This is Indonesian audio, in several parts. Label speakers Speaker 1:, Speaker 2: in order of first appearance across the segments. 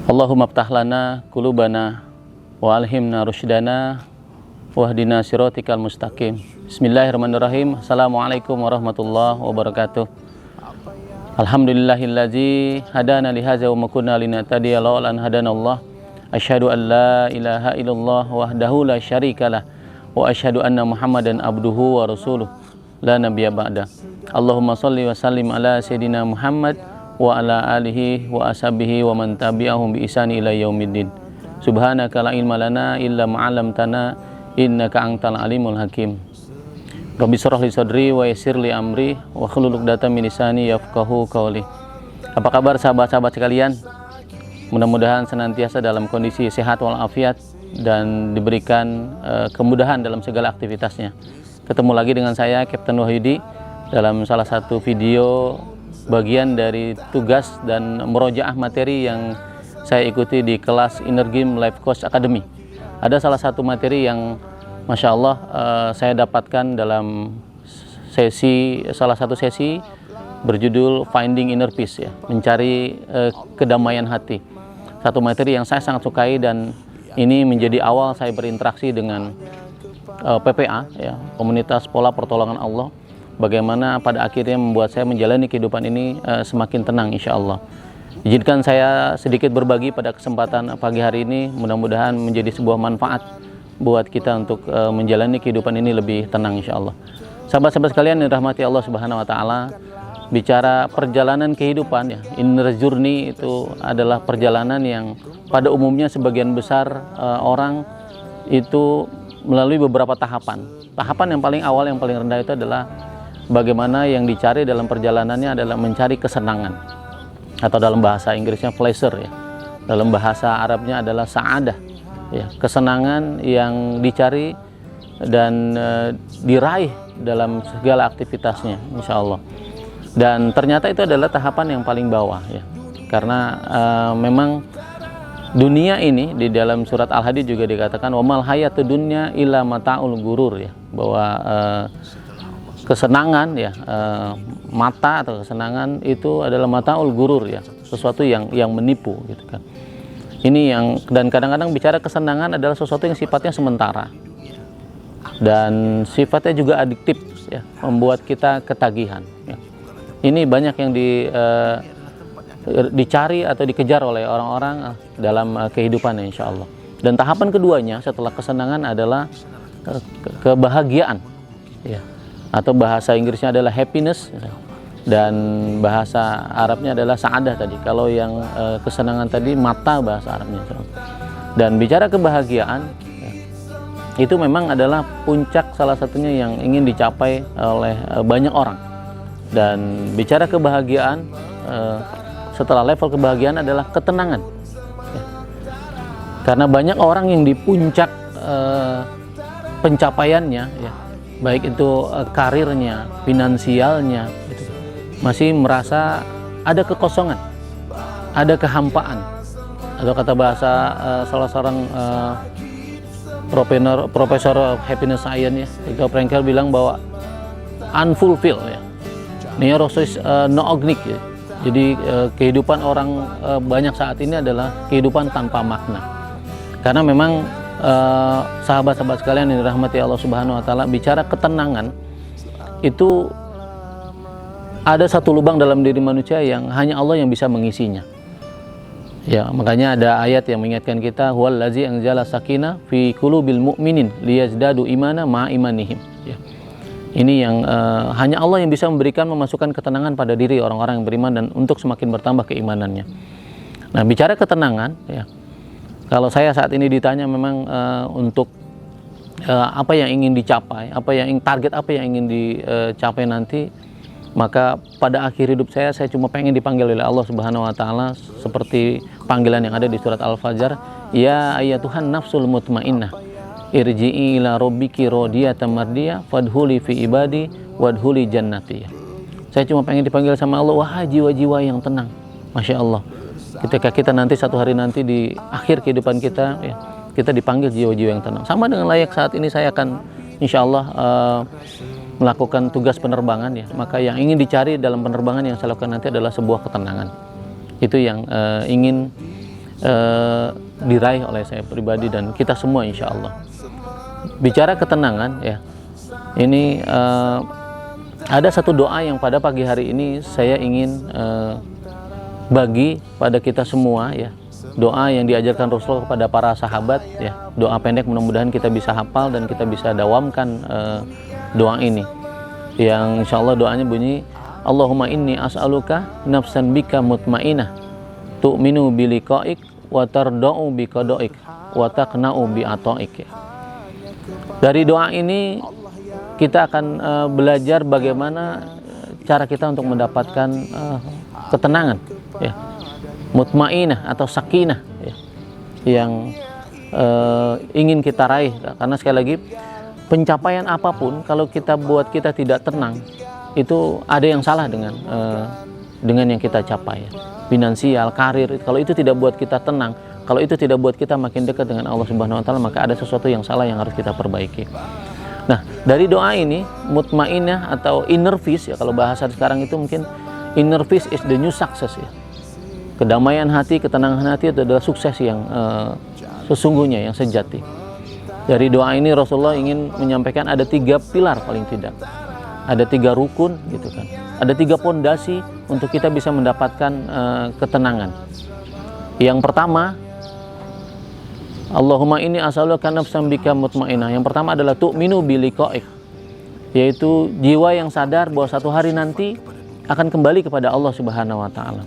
Speaker 1: Allahumma ftah lana qulubana wa alhimna rusydana wahdina siratikal mustaqim. Bismillahirrahmanirrahim. Assalamualaikum warahmatullahi wabarakatuh. Alhamdulillahillazi hadana lihaza wa ma kunna linahtadiya laula an hadanallah. Asyhadu an la ilaha illallah wahdahu la syarikalah wa asyhadu anna Muhammadan abduhu wa rasuluh la nabiyya ba'da. Allahumma shalli wa sallim ala sayidina Muhammad wa ala alihi wa ashabihi wa man tabi'ahum bi ihsani ila yaumiddin. Subhanaka la ilma lana illa ma 'allamtana innaka antal alimul hakim. Rabbi shrah li sadri wa yassir li amri wa hlul 'uqdatam min lisani yafqahu qawli. Apa kabar sahabat-sahabat sekalian? Mudah-mudahan senantiasa dalam kondisi sehat walafiat dan diberikan kemudahan dalam segala aktivitasnya. Ketemu lagi dengan saya Kapten Wahyudi dalam salah satu video bagian dari tugas dan murojaah materi yang saya ikuti di kelas Inner Game Life Coach Academy. Ada salah satu materi yang Masya Allah saya dapatkan dalam salah satu sesi berjudul Finding Inner Peace, ya, mencari kedamaian hati. Satu materi yang saya sangat sukai dan ini menjadi awal saya berinteraksi dengan PPA, ya, Komunitas Pola Pertolongan Allah. Bagaimana pada akhirnya membuat saya menjalani kehidupan ini semakin tenang insya Allah. Izinkan saya sedikit berbagi pada kesempatan pagi hari ini, mudah-mudahan menjadi sebuah manfaat buat kita untuk menjalani kehidupan ini lebih tenang insya Allah. Sahabat-sahabat sekalian yang dirahmati Allah Subhanahu wa Ta'ala, bicara perjalanan kehidupan, ya, inner journey itu adalah perjalanan yang pada umumnya sebagian besar orang itu melalui beberapa tahapan. Tahapan yang paling awal, yang paling rendah itu adalah bagaimana yang dicari dalam perjalanannya adalah mencari kesenangan, atau dalam bahasa Inggrisnya pleasure, ya. Dalam bahasa Arabnya adalah sa'adah, ya, kesenangan yang dicari dan diraih dalam segala aktivitasnya insya Allah. Dan ternyata itu adalah tahapan yang paling bawah, ya, karena memang dunia ini di dalam surat Al-Hadid juga dikatakan wamal hayatud dunya illa mata'ul gurur, ya, bahwa kesenangan, ya, mata atau kesenangan itu adalah mataul gurur, ya, sesuatu yang menipu, gitu kan. Ini yang, dan kadang-kadang bicara kesenangan adalah sesuatu yang sifatnya sementara dan sifatnya juga adiktif, ya, membuat kita ketagihan, ya. Ini banyak yang dicari atau dikejar oleh orang-orang dalam kehidupannya insya Allah. Dan tahapan keduanya setelah kesenangan adalah kebahagiaan, ya, atau bahasa Inggrisnya adalah happiness, dan bahasa Arabnya adalah sa'adah tadi. Kalau yang kesenangan tadi mata bahasa Arabnya. Dan bicara kebahagiaan, ya, itu memang adalah puncak salah satunya yang ingin dicapai oleh banyak orang. Dan bicara kebahagiaan, setelah level kebahagiaan adalah ketenangan, ya. Karena banyak orang yang di puncak pencapaiannya, ya, baik itu karirnya, finansialnya, gitu, masih merasa ada kekosongan, ada kehampaan, atau kata bahasa salah seorang profesor happiness science, ya, Viktor Frankl bilang bahwa unfulfilled, ya, neurosis noognik, ya. Jadi kehidupan orang banyak saat ini adalah kehidupan tanpa makna, karena memang sahabat-sahabat sekalian yang dirahmati Allah Subhanahu wa Ta'ala, bicara ketenangan itu ada satu lubang dalam diri manusia yang hanya Allah yang bisa mengisinya, ya. Makanya ada ayat yang mengingatkan kita, huwallazi anzala sakinah fi qulubil mu'minin liyazdadu imana ma'a imanihim, ya. Ini yang hanya Allah yang bisa memberikan, memasukkan ketenangan pada diri orang-orang yang beriman dan untuk semakin bertambah keimanannya. Nah, bicara ketenangan, ya, kalau saya saat ini ditanya memang untuk apa yang ingin dicapai, target apa yang ingin dicapai nanti, maka pada akhir hidup saya cuma pengen dipanggil oleh Allah Subhanahu wa Ta'ala seperti panggilan yang ada di surat Al-Fajr, ya ayyatuhan nafsul mutmainnah irji'i ila rabbiki radiyatan mardiyah fadhuli fi ibadi wadhuli jannati. Saya cuma pengen dipanggil sama Allah, wahai jiwa-jiwa yang tenang. Masya Allah, ketika kita nanti satu hari nanti di akhir kehidupan kita, ya, kita dipanggil jiwa-jiwa yang tenang. Sama dengan layak saat ini saya akan insya Allah melakukan tugas penerbangan, ya. Maka yang ingin dicari dalam penerbangan yang saya lakukan nanti adalah sebuah ketenangan. Itu yang ingin diraih oleh saya pribadi dan kita semua insya Allah. Bicara ketenangan ya, ini ada satu doa yang pada pagi hari ini saya ingin bagi pada kita semua ya. Doa yang diajarkan Rasulullah kepada para sahabat ya. Doa pendek, mudah-mudahan kita bisa hafal dan kita bisa dawamkan doa ini. Yang insya Allah doanya bunyi, Allahumma inni as'aluka nafsan bika mutmainah tu'minu biliqa'ik wa tarda'u biqada'ik wa taqna'u bi'ata'ik. Dari doa ini kita akan belajar bagaimana cara kita untuk mendapatkan ketenangan ya, mutmainah atau sakinah ya, yang ingin kita raih. Karena sekali lagi, pencapaian apapun kalau kita buat kita tidak tenang, itu ada yang salah dengan yang kita capai ya. Finansial, karir, kalau itu tidak buat kita tenang, kalau itu tidak buat kita makin dekat dengan Allah Subhanahu wa taala, maka ada sesuatu yang salah yang harus kita perbaiki. Nah, dari doa ini, mutmainah atau inner peace ya, kalau bahasa sekarang itu mungkin inner peace is the new success ya. Kedamaian hati, ketenangan hati itu adalah sukses yang sesungguhnya, yang sejati. Dari doa ini Rasulullah ingin menyampaikan ada 3 pilar paling tidak. Ada 3 rukun gitu kan. Ada 3 pondasi untuk kita bisa mendapatkan ketenangan. Yang pertama, Allahumma inni as'aluka nafsan bika mutmainah. Yang pertama adalah tu'minu biliqa'ik, yaitu jiwa yang sadar bahwa satu hari nanti akan kembali kepada Allah Subhanahu wa taala.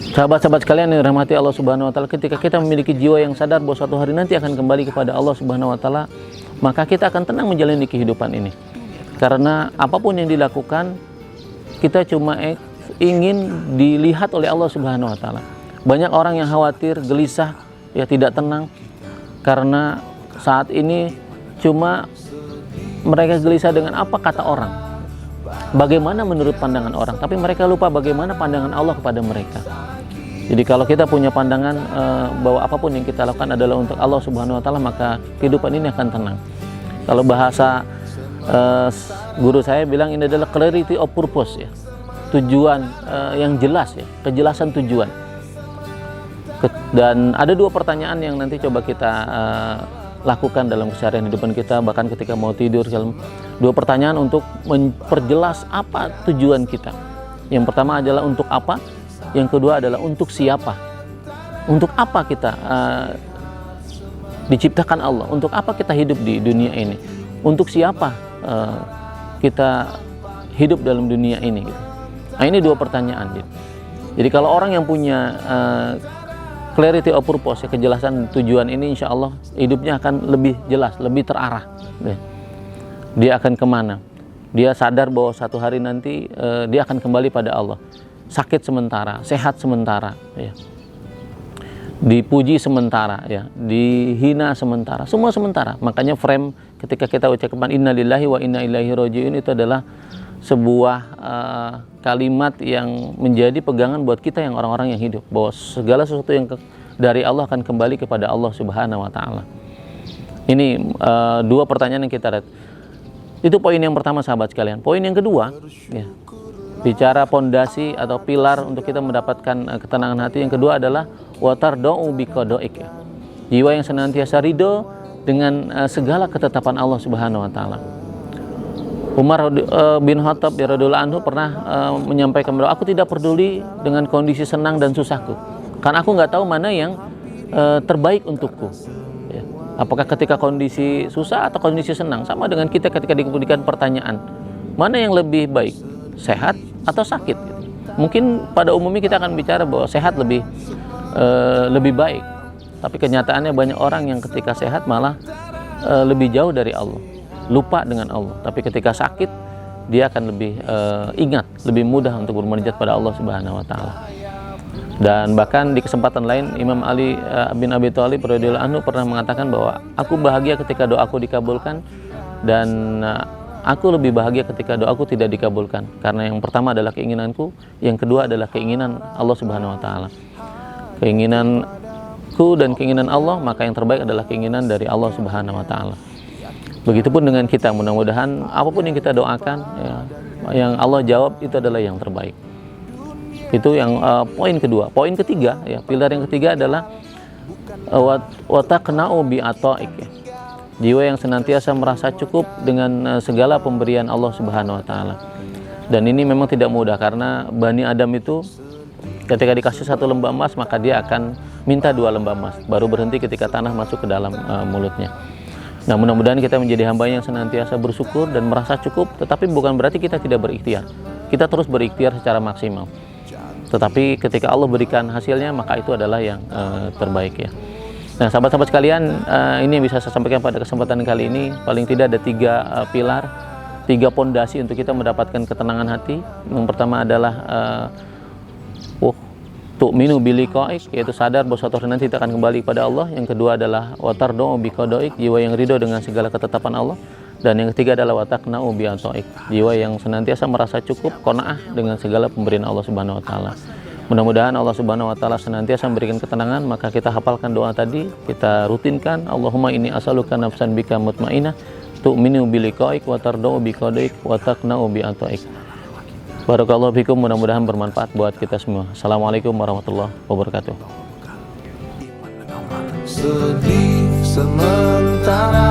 Speaker 1: Sahabat-sahabat sekalian yang dirahmati Allah Subhanahu wa taala, ketika kita memiliki jiwa yang sadar bahwa suatu hari nanti akan kembali kepada Allah Subhanahu wa taala, maka kita akan tenang menjalani kehidupan ini. Karena apapun yang dilakukan, kita cuma ingin dilihat oleh Allah Subhanahu wa taala. Banyak orang yang khawatir, gelisah, ya tidak tenang karena saat ini cuma mereka gelisah dengan apa kata orang, bagaimana menurut pandangan orang, tapi mereka lupa bagaimana pandangan Allah kepada mereka. Jadi kalau kita punya pandangan bahwa apapun yang kita lakukan adalah untuk Allah Subhanahu wa taala, maka kehidupan ini akan tenang. Kalau bahasa guru saya bilang ini adalah clarity of purpose ya, tujuan yang jelas ya, kejelasan tujuan. Dan ada 2 pertanyaan yang nanti coba kita lakukan dalam keseharian hidupan kita, bahkan ketika mau tidur. 2 pertanyaan untuk memperjelas apa tujuan kita. Yang pertama adalah untuk apa, yang kedua adalah untuk siapa. Untuk apa kita diciptakan Allah, untuk apa kita hidup di dunia ini, untuk siapa kita hidup dalam dunia ini gitu. Nah, ini 2 pertanyaan gitu. Jadi kalau orang yang punya clarity of purpose, kejelasan tujuan ini, insya Allah hidupnya akan lebih jelas, lebih terarah. Dia akan kemana? Dia sadar bahwa satu hari nanti dia akan kembali pada Allah. Sakit sementara, sehat sementara, ya. Dipuji sementara, ya. Dihina sementara, semua sementara. Makanya frame ketika kita ucapkan Inna lillahi wa inna ilaihi raji'un itu adalah sebuah kalimat yang menjadi pegangan buat kita yang orang-orang yang hidup, bahwa segala sesuatu yang dari Allah akan kembali kepada Allah Subhanahu wa taala. Ini 2 pertanyaan yang kita lihat. Itu poin yang pertama, sahabat sekalian. Poin yang kedua ya, bicara pondasi atau pilar untuk kita mendapatkan ketenangan hati, yang kedua adalah watarda'u biqada'ik, jiwa yang senantiasa ridho dengan segala ketetapan Allah Subhanahu wa taala. Umar bin Khattab radhiyallahu anhu pernah menyampaikan bahwa aku tidak peduli dengan kondisi senang dan susahku, karena aku nggak tahu mana yang terbaik untukku. Ya. Apakah ketika kondisi susah atau kondisi senang, sama dengan kita ketika diberikan pertanyaan, mana yang lebih baik, sehat atau sakit? Gitu. Mungkin pada umumnya kita akan bicara bahwa sehat lebih baik, tapi kenyataannya banyak orang yang ketika sehat malah lebih jauh dari Allah, lupa dengan Allah. Tapi ketika sakit, dia akan lebih ingat, lebih mudah untuk bermunajat pada Allah Subhanahu wa taala. Dan bahkan di kesempatan lain, Imam Ali bin Abi Thalib radhiyallahu anhu pernah mengatakan bahwa aku bahagia ketika doaku dikabulkan, dan aku lebih bahagia ketika doaku tidak dikabulkan. Karena yang pertama adalah keinginanku, yang kedua adalah keinginan Allah Subhanahu wa taala. Keinginanku dan keinginan Allah, maka yang terbaik adalah keinginan dari Allah Subhanahu wa taala. Begitupun dengan kita, mudah-mudahan apapun yang kita doakan ya, yang Allah jawab itu adalah yang terbaik. Itu yang poin kedua. Poin ketiga, ya, pilar yang ketiga adalah wa taqna'u bi ata'ik, ya. Jiwa yang senantiasa merasa cukup dengan segala pemberian Allah Subhanahu wa taala. Dan ini memang tidak mudah karena Bani Adam itu ketika dikasih 1 lembah emas maka dia akan minta 2 lembah emas, baru berhenti ketika tanah masuk ke dalam mulutnya. Nah, mudah-mudahan kita menjadi hamba yang senantiasa bersyukur dan merasa cukup, tetapi bukan berarti kita tidak berikhtiar. Kita terus berikhtiar secara maksimal. Tetapi ketika Allah berikan hasilnya, maka itu adalah yang terbaik, ya. Nah, sahabat-sahabat sekalian, ini yang bisa saya sampaikan pada kesempatan kali ini. Paling tidak ada 3 pilar, 3 pondasi untuk kita mendapatkan ketenangan hati. Yang pertama adalah tu'minu biliqa'ik, yaitu sadar bahwa suatu hari nanti kita akan kembali kepada Allah. Yang kedua adalah watardu biqadaik, jiwa yang ridho dengan segala ketetapan Allah. Dan yang ketiga adalah wataqna'u bi'ata'ik, jiwa yang senantiasa merasa cukup, qanaah dengan segala pemberian Allah Subhanahu wa taala. Mudah-mudahan Allah Subhanahu wa taala senantiasa memberikan ketenangan. Maka kita hafalkan doa tadi, kita rutinkan. Allahumma inni as'aluka nafsan bika mutmainah, tu'minu biliqa'ik, watardu biqadaik, wataqna'u bi'ata'ik. Barakallahu fikum, mudah-mudahan bermanfaat buat kita semua. Assalamualaikum warahmatullahi wabarakatuh.
Speaker 2: Sedih sementara